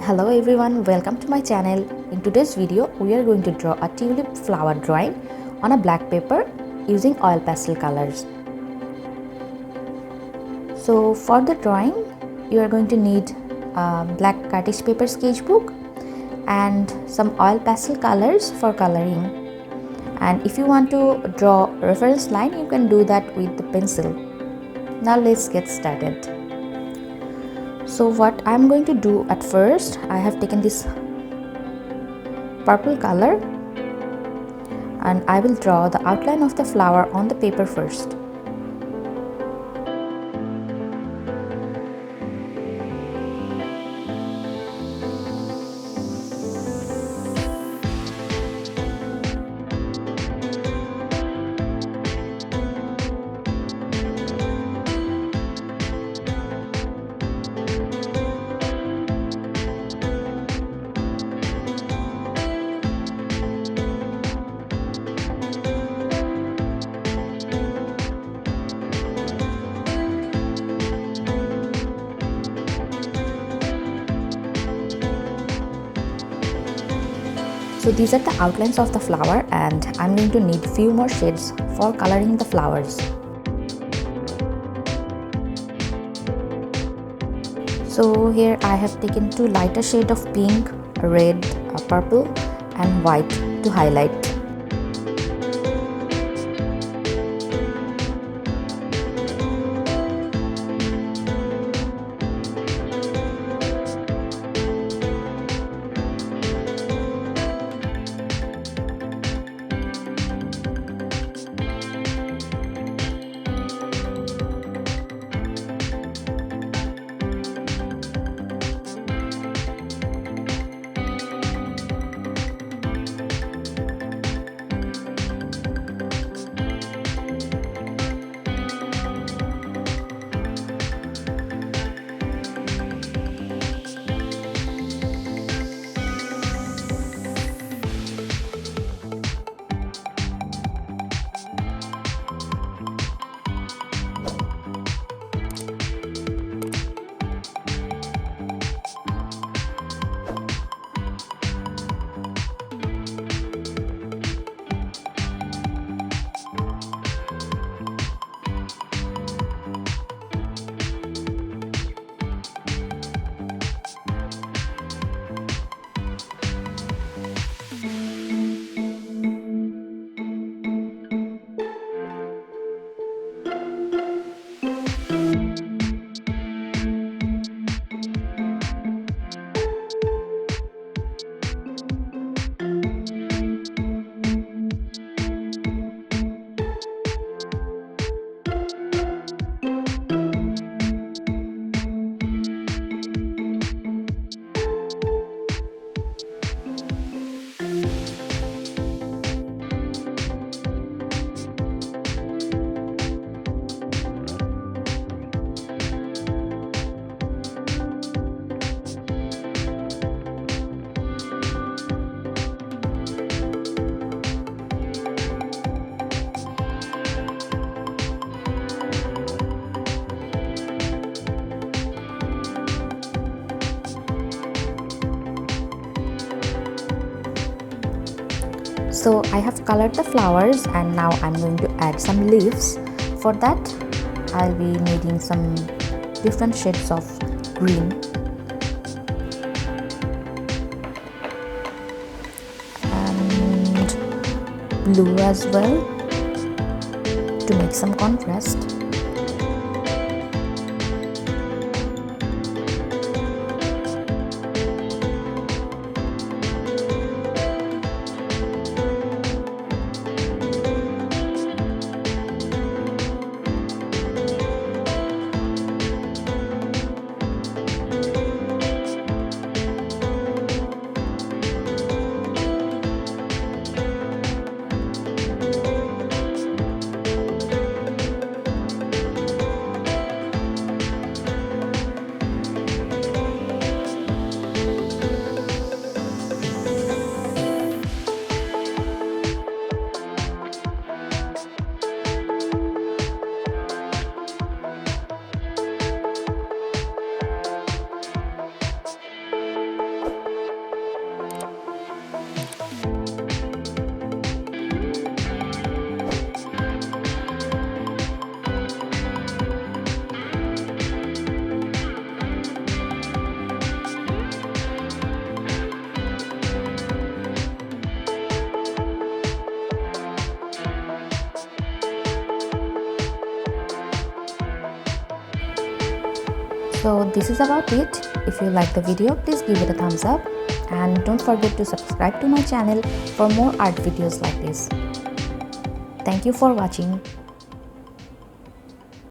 Hello everyone, welcome to my channel. In today's video, we are going to draw a tulip flower drawing on a black paper using oil pastel colors. So for the drawing, you are going to need a black Cartridge paper sketchbook and some oil pastel colors for coloring. And if you want to draw reference line, you can do that with the pencil. Now let's get started. So what I'm going to do at first, I have taken this purple color and I will draw the outline of the flower on the paper first. So these are the outlines of the flower and I'm going to need few more shades for coloring the flowers. So here I have taken two lighter shades of pink, red, purple and white to highlight. So I have colored the flowers and now I'm going to add some leaves. For that, I'll be needing some different shades of green and blue as well to make some contrast. So this is about it. If you like the video, please give it a thumbs up and don't forget to subscribe to my channel for more art videos like this. Thank you for watching.